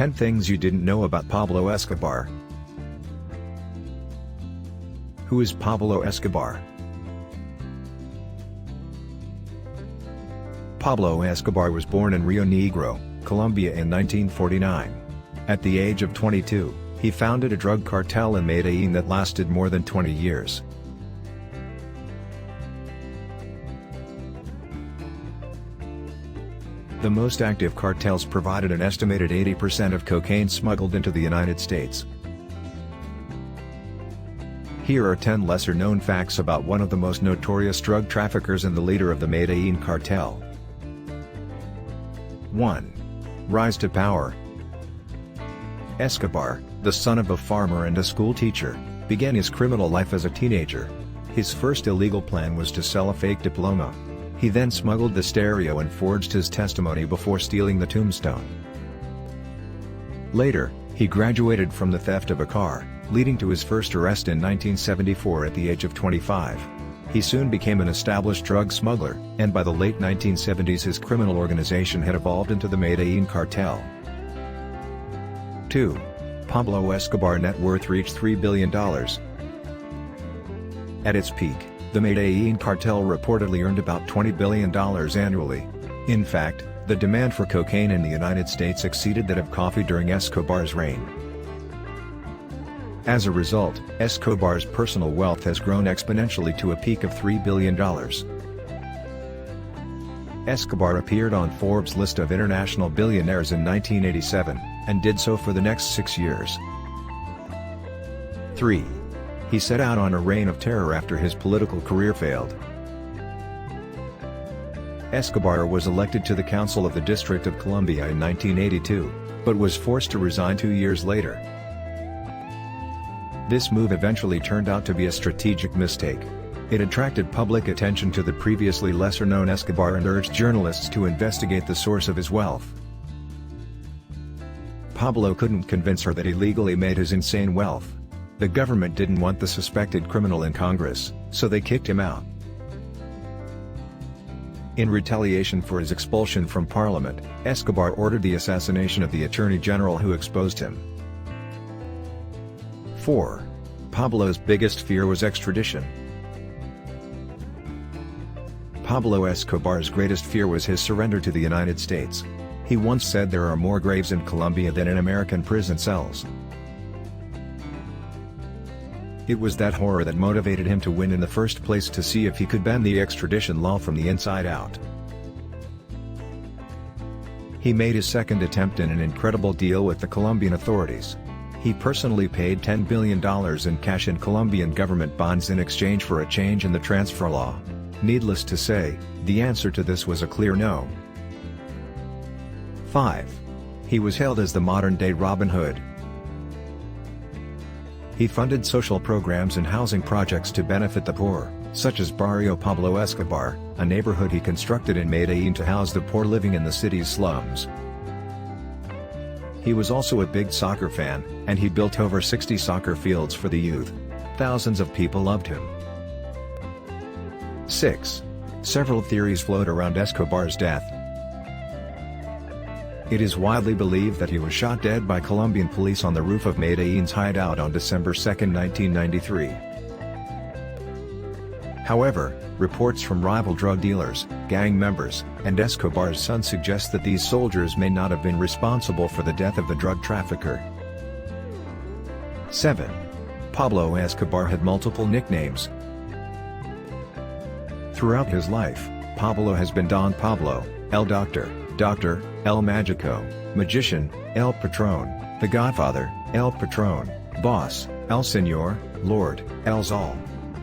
10 Things You Didn't Know About Pablo Escobar. Who is Pablo Escobar? Pablo Escobar was born in Rio Negro, Colombia in 1949. At the age of 22, he founded a drug cartel in Medellin that lasted more than 20 years. The most active cartels provided an estimated 80% of cocaine smuggled into the United States. Here are 10 lesser-known facts about one of the most notorious drug traffickers and the leader of the Medellin cartel. 1. Rise to power. Escobar, the son of a farmer and a school teacher, began his criminal life as a teenager. His first illegal plan was to sell a fake diploma. He then smuggled the stereo and forged his testimony before stealing the tombstone. Later, he graduated from the theft of a car, leading to his first arrest in 1974 at the age of 25. He soon became an established drug smuggler, and by the late 1970s his criminal organization had evolved into the Medellin cartel. 2. Pablo Escobar net worth reached $3 billion. At its peak, the Medellin cartel reportedly earned about $20 billion annually. In fact, the demand for cocaine in the United States exceeded that of coffee during Escobar's reign. As a result, Escobar's personal wealth has grown exponentially to a peak of $3 billion. Escobar appeared on Forbes' list of international billionaires in 1987, and did so for the next 6 years. 3. He set out on a reign of terror after his political career failed. Escobar was elected to the Council of the District of Colombia in 1982, but was forced to resign 2 years later. This move eventually turned out to be a strategic mistake. It attracted public attention to the previously lesser-known Escobar and urged journalists to investigate the source of his wealth. Pablo couldn't convince her that he legally made his insane wealth. The government didn't want the suspected criminal in Congress, so they kicked him out. In retaliation for his expulsion from Parliament, Escobar ordered the assassination of the Attorney General who exposed him. 4. Pablo's biggest fear was extradition. Pablo Escobar's greatest fear was his surrender to the United States. He once said there are more graves in Colombia than in American prison cells. It was that horror that motivated him to win in the first place, to see if he could bend the extradition law from the inside out. He made his second attempt in an incredible deal with the Colombian authorities. He personally paid $10 billion in cash in Colombian government bonds in exchange for a change in the transfer law. Needless to say, the answer to this was a clear no. 5. He was hailed as the modern-day Robin Hood. He funded social programs and housing projects to benefit the poor, such as Barrio Pablo Escobar, a neighborhood he constructed in Medellin to house the poor living in the city's slums. He was also a big soccer fan, and he built over 60 soccer fields for the youth. Thousands of people loved him. 6. Several theories float around Escobar's death. It is widely believed that he was shot dead by Colombian police on the roof of Medellin's hideout on December 2, 1993. However, reports from rival drug dealers, gang members, and Escobar's son suggest that these soldiers may not have been responsible for the death of the drug trafficker. 7. Pablo Escobar had multiple nicknames. Throughout his life, Pablo has been Don Pablo, El Doctor, Doctor, El Magico, Magician, El Patron, The Godfather, El Patron, Boss, El Señor, Lord, El Zal.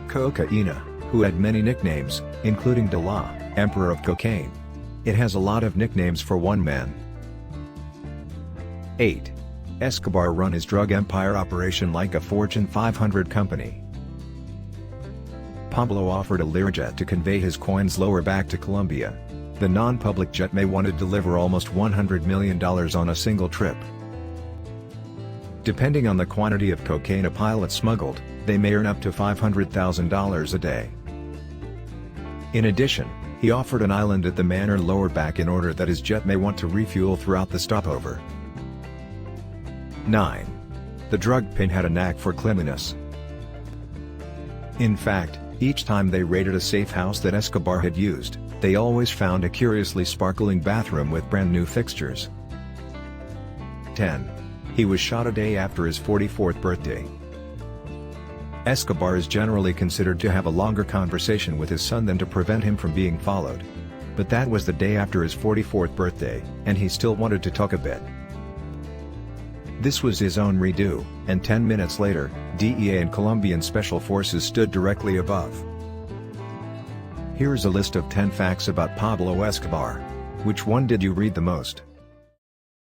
Cocaína, who had many nicknames, including De La, Emperor of Cocaine. It has a lot of nicknames for one man. 8. Escobar run his drug empire operation like a Fortune 500 company. Pablo offered a Learjet to convey his coins lower back to Colombia. The non-public jet may want to deliver almost $100 million on a single trip. Depending on the quantity of cocaine a pilot smuggled, they may earn up to $500,000 a day. In addition, he offered an island at the Manor lower back in order that his jet may want to refuel throughout the stopover. 9. The drug pin had a knack for cleanliness. In fact, each time they raided a safe house that Escobar had used, they always found a curiously sparkling bathroom with brand new fixtures. 10. He was shot a day after his 44th birthday. Escobar is generally considered to have a longer conversation with his son than to prevent him from being followed. But that was the day after his 44th birthday, and he still wanted to talk a bit. This was his own redo, and 10 minutes later, DEA and Colombian special forces stood directly above. Here's a list of 10 facts about Pablo Escobar. Which one did you read the most?